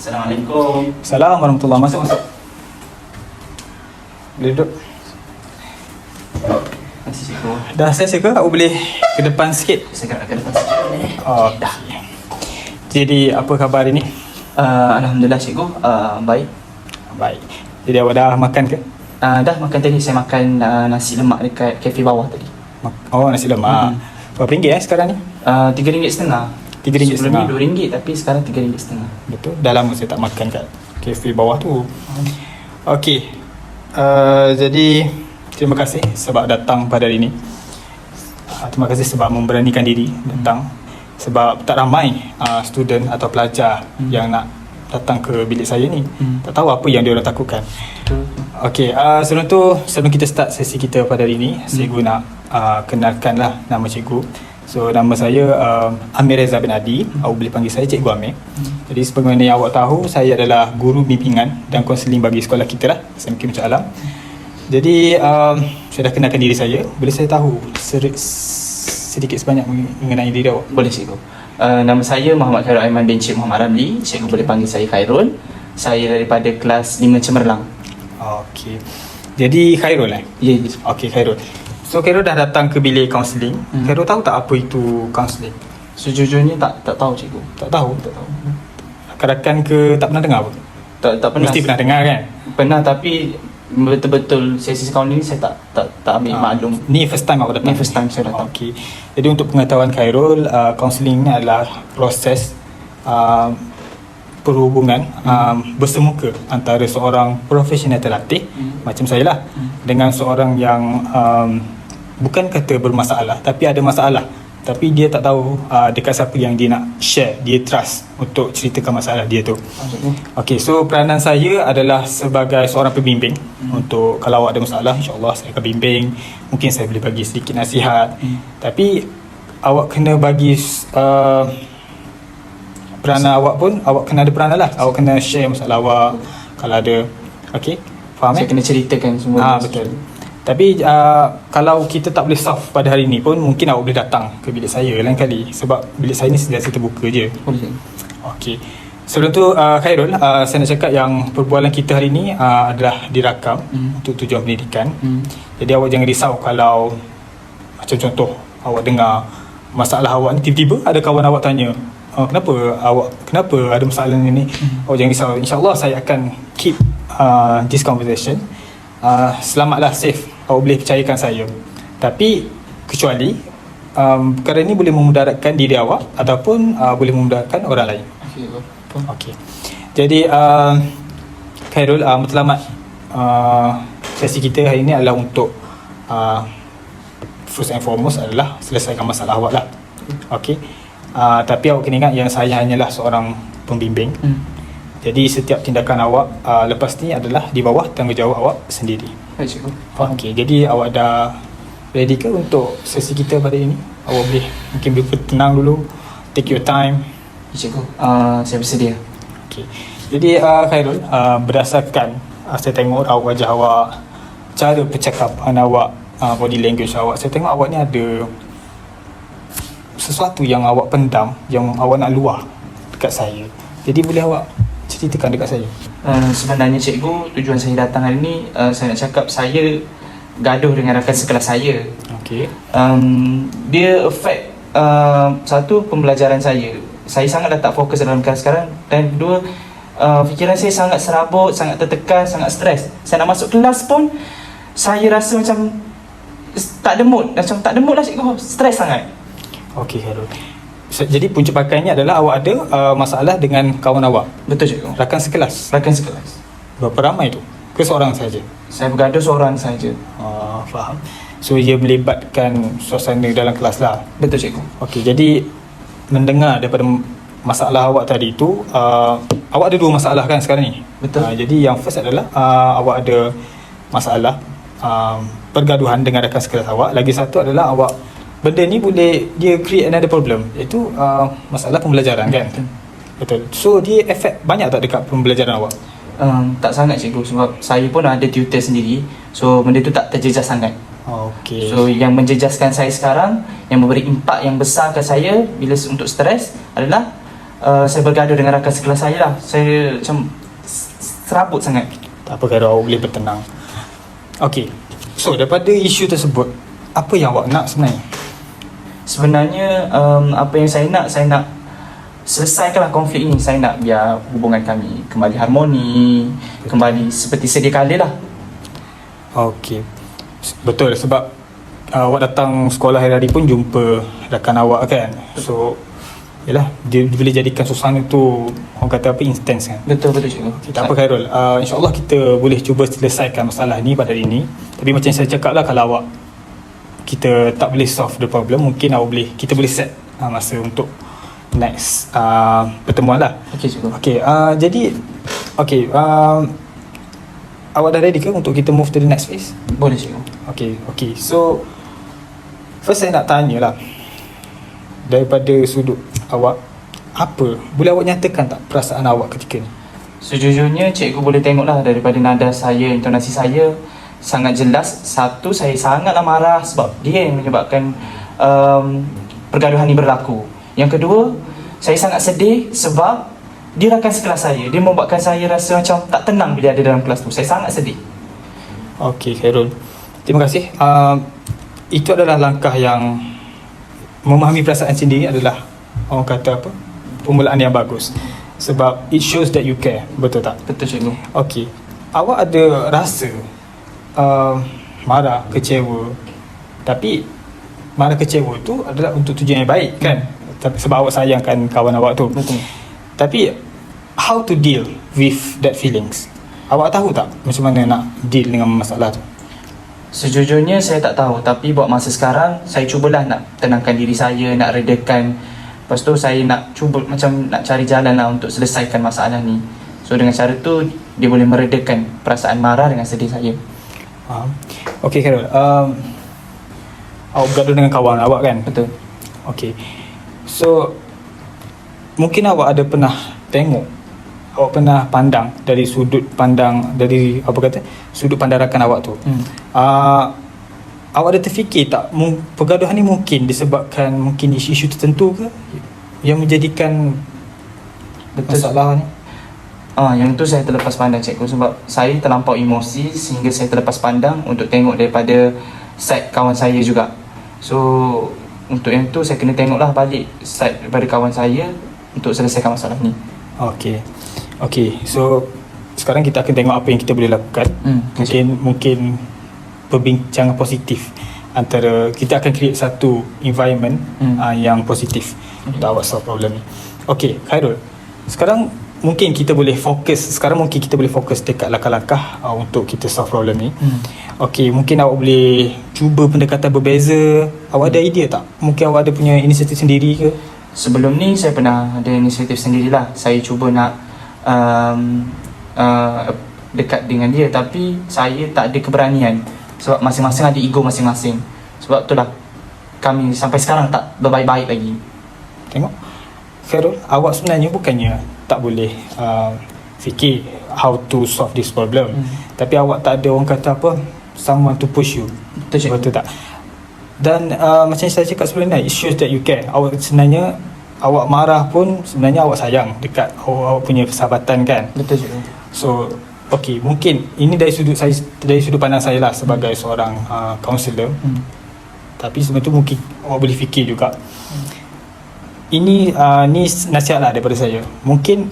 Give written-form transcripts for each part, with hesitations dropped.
Assalamualaikum. Assalamualaikum warahmatullahi wabarakatuh. Masuk. Boleh duduk. Masih cikgu. Dah selesai ke? Aku boleh ke depan sikit? Saya gerak ke depan sikit ni. Oh, dah. Jadi, apa khabar hari ni? Alhamdulillah cikgu, baik. Baik. Jadi, awak dah makan ke? Dah makan tadi, saya makan nasi lemak dekat kafe bawah tadi. Oh, nasi lemak. Berapa ringgit sekarang ni? RM3.50. RM3.50. Sebelum ni RM2, tapi sekarang RM3.50. Betul. Dah lama saya tak makan kat kafe bawah tu. Okey. Jadi, terima kasih sebab datang pada hari ini. Terima kasih sebab memberanikan diri datang. Sebab tak ramai student atau pelajar yang nak datang ke bilik saya ni. Tak tahu apa yang diorang takutkan. Okey, sebelum kita start sesi kita pada hari ini, cikgu nak kenalkanlah nama cikgu. So, nama saya Amir Reza bin Adi. Awak boleh panggil saya Cikgu Amir. Jadi, sebagaimana yang awak tahu, saya adalah guru bimbingan dan kaunseling bagi sekolah kita lah, SMK Puncak Alam. Jadi, saya dah kenalkan diri saya. Boleh saya tahu sedikit sebanyak mengenai diri awak? Boleh cikgu. Nama saya Muhammad Khairul Aiman bin Cik Muhammad Ramli. Cikgu boleh panggil saya Khairul. Saya daripada kelas 5 Cemerlang. Okey. Jadi, Khairul lah? Ya, Okey, Khairul. So, Khairul dah datang ke bilik kaunseling. Khairul tahu tak apa itu kaunseling? sejujurnya tak tahu cikgu. Tak tahu? Tak tahu. Rakan-rakan ke tak pernah dengar apa? Tak pernah. Mesti pernah dengar kan? Pernah, tapi betul-betul sesi kaunseling ni saya tak ambil maklum. Ni first time awak datang? Ni first time saya datang. Okey. Jadi untuk pengetahuan Khairul, kaunseling ni adalah proses perhubungan bersemuka antara seorang profesional terlatih macam saya lah dengan seorang yang bukan kata bermasalah tapi ada masalah, tapi dia tak tahu dekat siapa yang dia nak share, dia trust untuk ceritakan masalah dia tu. Okey, so peranan saya adalah sebagai seorang pembimbing. Untuk kalau awak ada masalah, insya-Allah saya akan bimbing. Mungkin saya boleh bagi sedikit nasihat. Tapi awak kena bagi peranan awak pun, awak kena ada peranan lah. Awak kena share masalah awak kalau ada. Okey, faham? Saya kena ceritakan semua. Betul. Tapi kalau kita tak boleh solve pada hari ni pun, mungkin awak boleh datang ke bilik saya lain kali. Sebab bilik saya ni sentiasa terbuka je. Boleh. Okey. Sebelum tu Khairul, saya nak cakap yang perbualan kita hari ni adalah dirakam untuk tujuan pendidikan. Jadi awak jangan risau kalau macam contoh awak dengar masalah awak ni, tiba-tiba ada kawan awak tanya, kenapa ada masalah ni? Awak jangan risau. InsyaAllah saya akan keep this conversation. Selamatlah, safe. Awak boleh percayakan saya. Tapi kecuali perkara ni boleh memudaratkan diri awak ataupun boleh memudaratkan orang lain. Okey. Jadi Khairul, matlamat sesi kita hari ini adalah untuk first and foremost adalah selesaikan masalah awak lah. Okey. Tapi awak kena ingat yang saya hanyalah seorang pembimbing. Jadi setiap tindakan awak lepas ni adalah di bawah tanggungjawab awak sendiri. Baik cikgu. Okey, jadi awak dah ready ke untuk sesi kita pada ini? Awak boleh mungkin bertenang dulu, take your time. Cikgu, saya bersedia. Okey. Jadi Khairul, berdasarkan saya tengok wajah awak, cara percakapan awak, body language awak, saya tengok awak ni ada sesuatu yang awak pendam, yang awak nak luah dekat saya. Jadi boleh awak ceritakan dekat saya? Sebenarnya cikgu, tujuan saya datang hari ni, saya nak cakap saya gaduh dengan rakan sekelas saya. Okey. Dia affect satu, pembelajaran saya. Saya sangat dah tak fokus dalam kelas sekarang. Dan kedua, fikiran saya sangat serabut, sangat tertekan, sangat stres. Saya nak masuk kelas pun saya rasa macam tak ada mood. Macam tak ada mood lah cikgu, stres sangat. Okey Khairul. Jadi punca pakainya adalah awak ada masalah dengan kawan awak? Betul cikgu. Rakan sekelas? Rakan sekelas. Berapa ramai tu? Ke seorang saja? Saya bergaduh seorang saja. Faham. So ia melibatkan suasana dalam kelas lah? Betul cikgu. Okey, jadi mendengar daripada masalah awak tadi tu, awak ada dua masalah kan sekarang ni? Betul. Jadi yang first adalah awak ada masalah pergaduhan dengan rakan sekelas awak. Lagi satu adalah awak, benda ni boleh dia create another problem, iaitu masalah pembelajaran kan? Betul. So dia efek banyak tak dekat pembelajaran awak? Tak sangat cikgu, sebab saya pun ada tutor sendiri. So benda tu tak terjejas sangat. Okey. So yang menjejaskan saya sekarang, yang memberi impak yang besar ke saya bila untuk stres adalah saya bergaduh dengan rakan sekelas saya lah. Saya macam serabut sangat. Tak apa Khairul, awak boleh bertenang. Okay, so daripada isu tersebut, apa yang awak nak sebenarnya? Sebenarnya apa yang saya nak selesaikanlah konflik ini. Saya nak biar hubungan kami kembali harmoni, kembali seperti sedia kala lah. Okay, betul sebab awak datang sekolah hari-hari pun jumpa rakan awak kan. So yalah, dia boleh jadikan suasana tu orang kata apa, intense kan. Betul cikgu. Okay, tak apa Khairul, InsyaAllah kita boleh cuba selesaikan masalah ni pada hari ni. Tapi macam saya cakap lah, kalau awak kita tak boleh solve the problem, mungkin kita boleh set masa untuk next pertemuan lah. Okey cikgu. Okay, jadi okay, awak dah ready ke untuk kita move to the next phase? Boleh cikgu. Okay, so first saya nak tanya lah, daripada sudut awak, apa boleh awak nyatakan tak perasaan awak ketika ni? Sejujurnya cikgu boleh tengoklah daripada nada saya, intonasi saya sangat jelas. Satu, saya sangatlah marah sebab dia yang menyebabkan pergaduhan ini berlaku. Yang kedua, saya sangat sedih sebab dia rakan sekelas saya. Dia membuatkan saya rasa macam tak tenang bila ada dalam kelas tu. Saya sangat sedih. Okey Khairul, terima kasih. Itu adalah langkah yang memahami perasaan sendiri adalah orang kata apa, permulaan yang bagus. Sebab it shows that you care. Betul tak? Betul cikgu. Okey, awak ada rasa marah, kecewa, tapi marah kecewa tu adalah untuk tujuan yang baik kan? Sebab awak sayangkan kawan awak tu. Betul. Tapi how to deal with that feelings? Awak tahu tak macam mana nak deal dengan masalah tu? Sejujurnya saya tak tahu, tapi buat masa sekarang saya cubalah nak tenangkan diri saya, nak redakan. Lepas tu saya nak cuba macam nak cari jalan lah untuk selesaikan masalah ni. So dengan cara tu dia boleh meredakan perasaan marah dengan sedih saya. Okey Khairul, awak bergaduh dengan kawan awak kan? Betul. Okey, so mungkin awak ada pernah tengok, awak pernah pandang dari sudut pandang, dari apa kata, sudut pandang rakan awak tu. Awak ada terfikir tak pergaduhan ni mungkin disebabkan mungkin isu-isu tertentu ke yang menjadikan masalah ni? Yang tu saya terlepas pandang cikgu, sebab saya terlampau emosi sehingga saya terlepas pandang untuk tengok daripada side kawan saya juga. So untuk yang tu saya kena tengoklah balik side daripada kawan saya untuk selesaikan masalah ni. Okey, so sekarang kita akan tengok apa yang kita boleh lakukan. Mungkin perbincangan positif antara kita akan create satu environment yang positif untuk awak solve problem ni. Okey Khairul, sekarang mungkin kita boleh fokus dekat langkah-langkah untuk kita solve problem ni. Okey, mungkin awak boleh cuba pendekatan berbeza. Awak ada idea tak? Mungkin awak ada punya inisiatif sendiri ke? Sebelum ni saya pernah ada inisiatif sendirilah. Saya cuba nak dekat dengan dia, tapi saya tak ada keberanian sebab masing-masing ada ego masing-masing. Sebab itulah kami sampai sekarang tak berbaik-baik lagi. Tengok Khairul, awak sebenarnya bukannya tak boleh fikir how to solve this problem, tapi awak tak ada orang kata apa, someone to push you. Betul tak? Dan macam saya cakap sebelum ni, it shows that you care. Awak sebenarnya, awak marah pun sebenarnya awak sayang dekat awak punya persahabatan kan. Betul cikgu. So okey, mungkin ini dari sudut pandang saya lah sebagai seorang kaunselor. Tapi sebenarnya tu mungkin awak boleh fikir juga. Ini ni nasihat lah daripada saya. Mungkin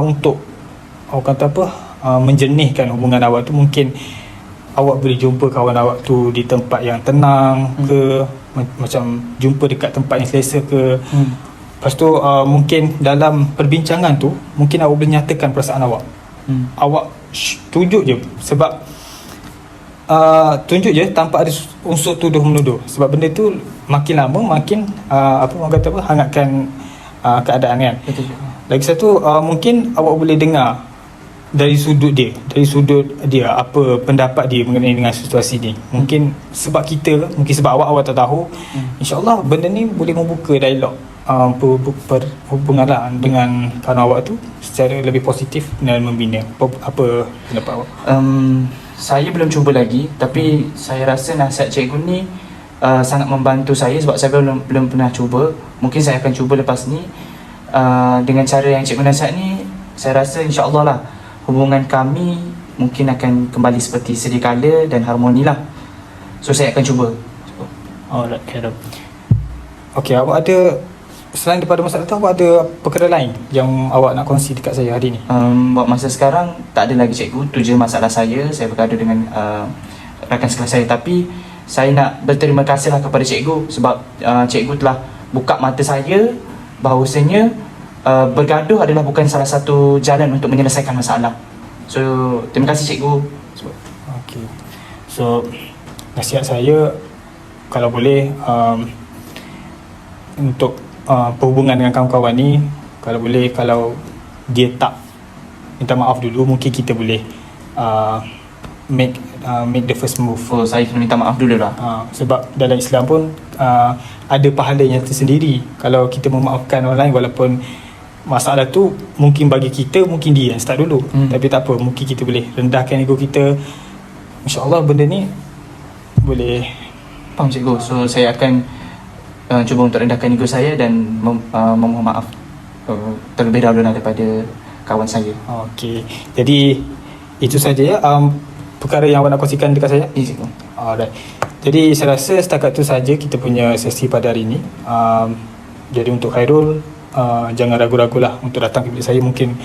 untuk awak kata apa, menjernihkan hubungan awak tu, mungkin awak boleh jumpa kawan awak tu di tempat yang tenang ke, macam jumpa dekat tempat yang selesa ke. Lepas tu mungkin dalam perbincangan tu mungkin awak boleh nyatakan perasaan awak. Awak tunjuk je, sebab tunjuk je tanpa ada unsur tuduh menuduh. Sebab benda tu makin lama makin apa orang kata apa, hangatkan keadaan kan. Betul. Lagi satu, mungkin awak boleh dengar dari sudut dia apa pendapat dia mengenai dengan situasi ni. Mungkin sebab kita, mungkin sebab awak tak tahu. InsyaAllah benda ni boleh membuka dialog perhubungan lah dengan kawan awak tu secara lebih positif dan membina. Apa pendapat awak? Saya belum cuba lagi, tapi saya rasa nasihat cikgu ni sangat membantu saya sebab saya belum pernah cuba. Mungkin saya akan cuba lepas ni. dengan cara yang cikgu nasihat ni, saya rasa insya-Allah lah hubungan kami mungkin akan kembali seperti sedia kala dan harmoni lah. So saya akan cuba. Alright, Khairul. Okay, awak ada, selain daripada masalah tu, awak ada perkara lain yang awak nak kongsi dekat saya hari ni? Buat masa sekarang tak ada lagi cikgu, tu je masalah saya bergaduh dengan rakan sekelas saya. Tapi saya nak berterima kasih lah kepada cikgu sebab cikgu telah buka mata saya bahawasanya bergaduh adalah bukan salah satu jalan untuk menyelesaikan masalah. So terima kasih cikgu. Okay. So nasihat saya, kalau boleh untuk perhubungan dengan kawan-kawan ni, kalau boleh, kalau dia tak minta maaf dulu, mungkin kita boleh make the first move. Oh, saya kena minta maaf dulu lah. Sebab dalam Islam pun ada pahalanya tersendiri kalau kita memaafkan orang lain, walaupun masalah tu mungkin bagi kita, mungkin dia yang start dulu. Tapi tak apa, mungkin kita boleh rendahkan ego kita. InsyaAllah benda ni boleh. Faham cikgu. So saya akan cuba untuk rendahkan ego saya dan memohon maaf terlebih dahulu daripada kawan saya. Okey. Jadi itu saja ya perkara yang awak nak kongsikan dekat saya. Ya cikgu. Alright. Jadi saya rasa setakat tu saja kita punya sesi pada hari ini. Jadi untuk Khairul, jangan ragu-ragulah untuk datang ke bilik saya. Mungkin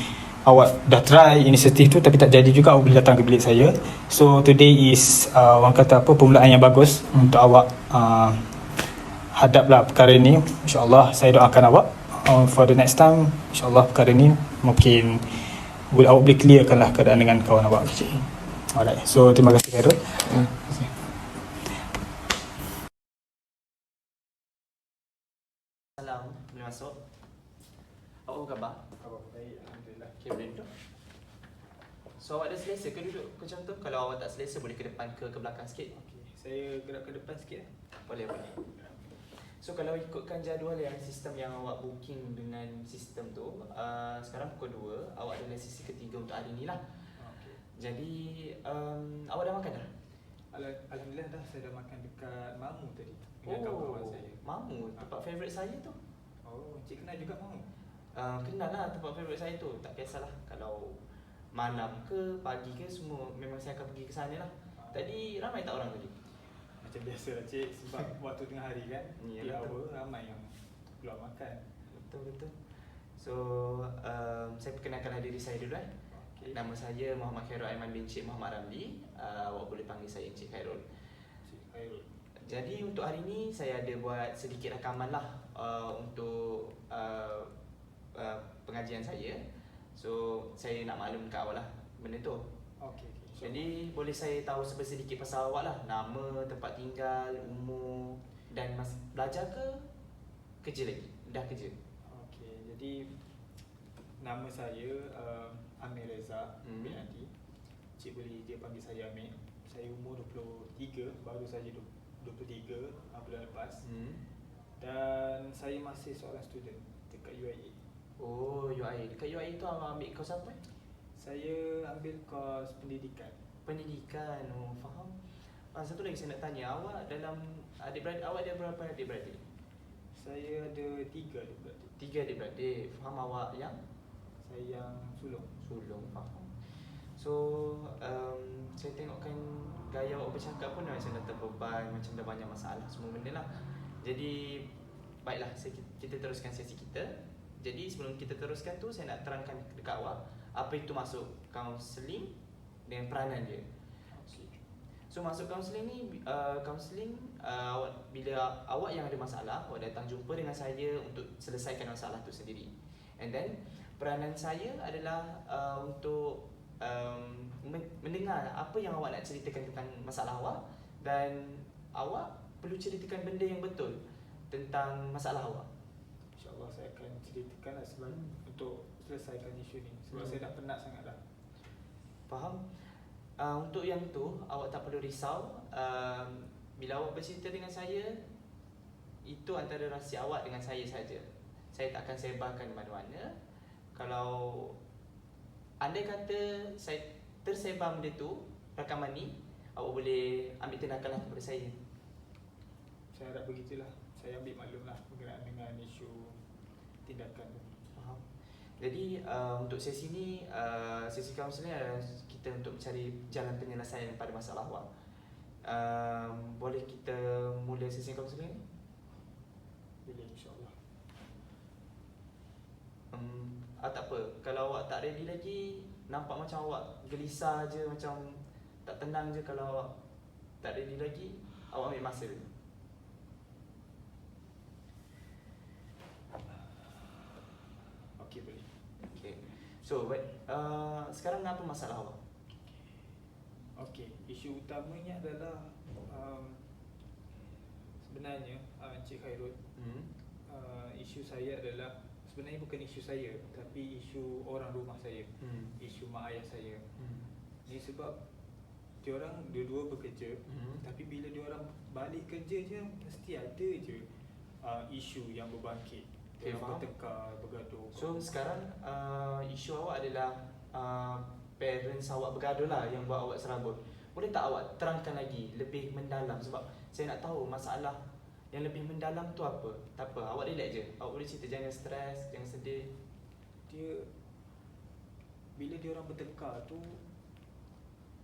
awak dah try inisiatif tu tapi tak jadi juga, awak boleh datang ke bilik saya. So today is orang kata apa, permulaan yang bagus untuk awak hadaplah perkara ni. InsyaAllah saya doakan awak for the next time, InsyaAllah perkara ni mungkin awak boleh clearkanlah keadaan dengan kawan awak. Alright, so terima kasih Khairul. Salam, boleh masuk? Apa khabar? Baik, alhamdulillah. Okay, boleh duduk. So awak ada selesa ke duduk macam tu? Kalau awak tak selesa boleh ke depan ke belakang sikit. Okey, saya gerak ke depan sikit. Boleh. So kalau ikutkan jadual yang sistem yang awak booking dengan sistem tu, sekarang pukul 2, awak ada sesi ketiga untuk hari ni lah. Okey. Jadi awak dah makan dah? Alhamdulillah dah, saya dah makan dekat Mamu tadi dengan kawan-kawan saya. Mamu, tempat favourite saya tu. Oh, cik kenal juga Mamu? Kenal lah tempat favourite saya tu. Tak kisahlah kalau malam ke pagi ke, semua memang saya akan pergi ke sana lah. Tadi ramai tak orang tadi? Macam biasa lah cik, sebab waktu tengah hari kan, Ya, di betul. hour ramai yang keluar makan. Betul. So saya perkenalkanlah diri saya dulu. Okay. Nama saya Muhammad Khairul Aiman bin Cik Muhammad Ramli. Awak boleh panggil saya Encik Khairul. Cik Khairul. Jadi untuk hari ni saya ada buat sedikit rakaman lah untuk pengajian saya. So saya nak maklum dekat awak lah benda tu. Okay. Jadi boleh saya tahu sedikit pasal awak lah, nama, tempat tinggal, umur dan belajar ke kerja lagi? Dah kerja? Okay, jadi nama saya Amir Reza bin Adi. Cik boleh dia panggil saya Amir. Saya umur 23, baru saja 23 bulan lepas. Dan saya masih seorang student dekat UIA. Oh, UIA. Dekat UIA tu awak ambil kos apa? Saya ambil kos pendidikan. Pendidikan. Oh, faham. Satu lagi saya nak tanya, awak dalam adik-beradik, awak ada berapa adik-beradik? Saya ada 3 adik-beradik. 3 adik-beradik. Faham awak yang? Saya yang sulung. Faham. So, saya tengokkan gaya awak bercakap pun macam dah terbeban, macam dah banyak masalah semua benda lah. Jadi, baiklah, kita teruskan sesi kita. Jadi sebelum kita teruskan tu, saya nak terangkan dekat awak apa itu masuk kaunseling dengan peranan dia. So masuk kaunseling ni, bila awak yang ada masalah, awak datang jumpa dengan saya untuk selesaikan masalah tu sendiri. And then peranan saya adalah untuk mendengar apa yang awak nak ceritakan tentang masalah awak, dan awak perlu ceritakan benda yang betul tentang masalah awak. InsyaAllah saya akan ceritakan sebab untuk selesaikan isu ni, sebab saya dah penat sangat dah. Faham? Untuk yang tu, awak tak perlu risau. Bila awak bercerita dengan saya, itu antara rahsia awak dengan saya saja. Saya tak akan sebarkan mana-mana. Kalau andai kata saya tersebar benda tu, rakaman ni, awak boleh ambil tindakanlah kepada saya. Saya harap begitulah. Saya ambil maklum lah berkenaan dengan isu tindakan tu. Jadi untuk sesi ni, sesi kaunseling adalah kita untuk mencari jalan penyelesaian pada masalah awak. Boleh kita mula sesi kaunseling ni? Boleh, insyaAllah. Tak apa, kalau awak tak ready lagi, nampak macam awak gelisah je, macam tak tenang je. Kalau awak tak ready lagi, awak ambil masa dulu. Okey, boleh. Okay. So, sekarang apa masalah awak? Okey, isu utamanya adalah sebenarnya Encik Khairul, isu saya adalah sebenarnya bukan isu saya, tapi isu orang rumah saya, isu mak ayah saya. Ini sebab diorang dua-dua bekerja, tapi bila diorang balik kerja je mesti ada je isu yang berbangkit. Okay, Diorang faham. bertekar, bergaduh. So, sekarang isu awak adalah parents awak bergaduh lah yang buat awak serabut. Boleh tak awak terangkan lagi lebih mendalam, sebab saya nak tahu masalah yang lebih mendalam tu apa. Tak apa, awak relax je. Awak boleh cerita, jangan stres, jangan sedih. Bila dia orang bertekar tu,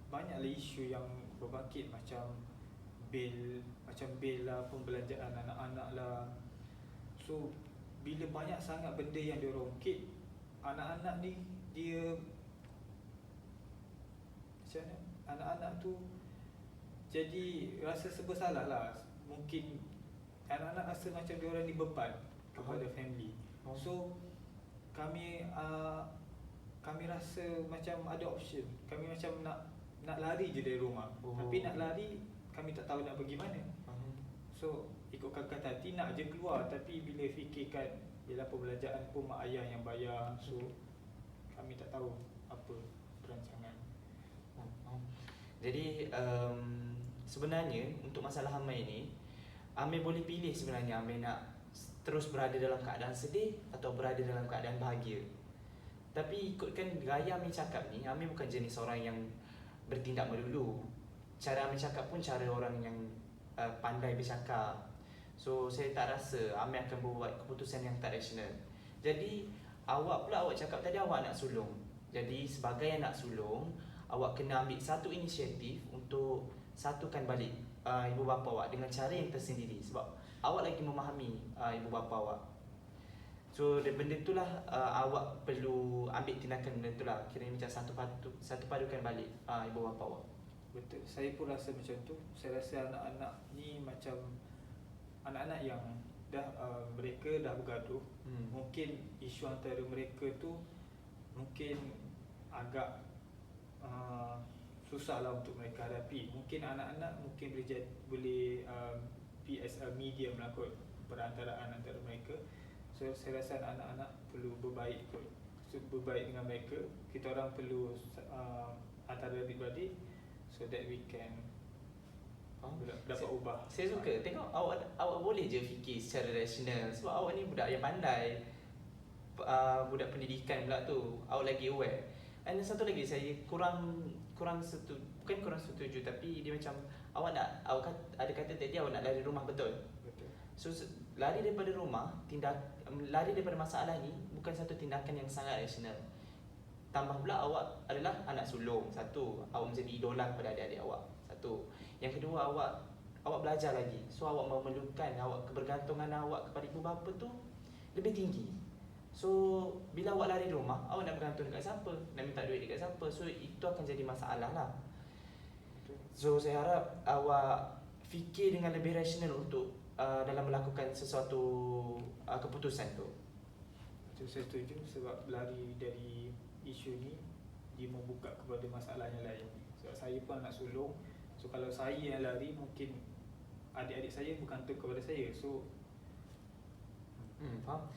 banyaklah isu yang berbangkit, macam bil lah, pembelanjaan anak-anak lah. So bila banyak sangat benda yang dia orang ungkit, anak-anak ni dia macam mana, anak-anak tu jadi rasa serba salah lah. Mungkin anak-anak rasa macam dia orang ni beban kepada family. So kami rasa macam ada option. Kami macam nak lari je dari rumah. Tapi nak lari, kami tak tahu nak pergi mana. So ikutkan kata hati, nak je keluar. Tapi bila fikirkan, ialah pembelanjaan pun mak ayah yang bayar. So kami tak tahu apa perancangan. Jadi sebenarnya untuk masalah Amir ni, Amir boleh pilih sebenarnya. Amir nak terus berada dalam keadaan sedih atau berada dalam keadaan bahagia. Tapi ikutkan gaya Amir cakap ni, Amir bukan jenis orang yang bertindak melulu. Cara Amir cakap pun cara orang yang pandai bercakap. So saya tak rasa Amir akan buat keputusan yang tak rasional. Jadi awak cakap tadi awak nak sulung. Jadi sebagai anak sulung, awak kena ambil satu inisiatif untuk satukan balik ibu bapa awak dengan cara yang tersendiri. Sebab awak lagi memahami ibu bapa awak. So benda itulah awak perlu ambil tindakan benda itulah. Kira macam satu padukan balik ibu bapa awak. Betul, saya pun rasa macam tu. Saya rasa anak-anak ni macam anak-anak yang dah mereka dah bergaduh. Mungkin isu antara mereka tu mungkin agak susah lah untuk mereka hadapi. Mungkin anak-anak mungkin boleh be as a medium lah kot, perantaraan antara mereka. So saya rasa anak-anak perlu berbaik kot. So, berbaik dengan mereka. Kita orang perlu antara adik-beradik, so that we can dapat ubah. Saya suka tengok awak boleh je fikir secara rasional. Sebab awak ni budak yang pandai, budak pendidikan pula tu. Awak lagi aware. Dan satu lagi, saya bukan kurang setuju, tapi dia macam awak ada kata tadi awak nak lari rumah, betul? Betul. So lari daripada rumah, lari daripada masalah ni bukan satu tindakan yang sangat rasional. Tambah pula awak adalah anak sulung. Satu, awak menjadi idola kepada adik-adik awak. Satu. Yang kedua, awak belajar lagi. So awak memerlukan kebergantungan awak kepada ibu bapa tu lebih tinggi. So bila awak lari rumah, awak nak bergantung dekat siapa? Nak minta duit dekat siapa? So itu akan jadi masalah lah. So saya harap awak fikir dengan lebih rasional untuk dalam melakukan sesuatu keputusan tu. Saya setuju, sebab lari dari isu ni dia membuka kepada masalah yang lain. Sebab saya pun anak sulung. So kalau saya yang lari, mungkin adik-adik saya bergantung kepada saya. So faham.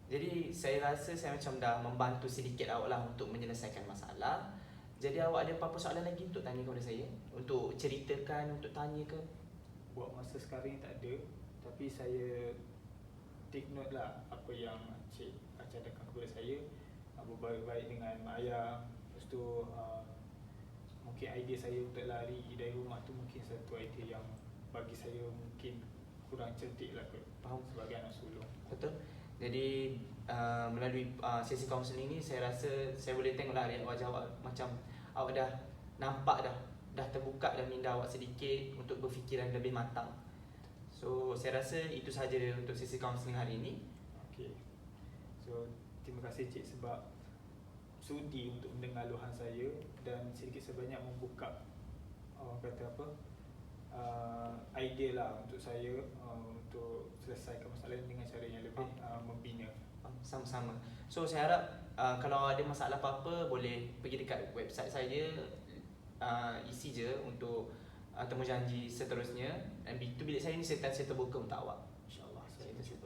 Jadi saya rasa saya macam dah membantu sedikit awak lah untuk menyelesaikan masalah. Jadi awak ada apa-apa soalan lagi untuk tanya kepada saya? Untuk ceritakan, untuk tanya ke? buat masa sekarang ni tak ada. Tapi saya take note lah apa yang Encik cadangkan kepada saya. Berbaik-baik dengan mak ayah. Lepas tu mungkin idea saya untuk lari dari rumah tu mungkin satu idea yang bagi saya mungkin kurang cerdik lah kot, Faham. sebagai anak sulung. Betul. Jadi melalui sesi kaunseling ni saya rasa saya boleh tengoklah rakyat wajah awak macam awak dah nampak dah terbuka dah minda awak sedikit untuk berfikiran lebih matang. So saya rasa itu sahaja untuk sesi kaunseling hari ini. Okay. So terima kasih Cik sebab sudi untuk mendengar luahan saya dan sedikit sebanyak membuka kata apa idea lah untuk saya untuk selesaikan masalah ini dengan cara yang lebih membina. Sama-sama. So saya harap kalau ada masalah apa-apa boleh pergi dekat website saya, isi je untuk temujanji seterusnya, dan itu bilik saya ni saya terbuka untuk awak. InsyaAllah. Saya bersyukur.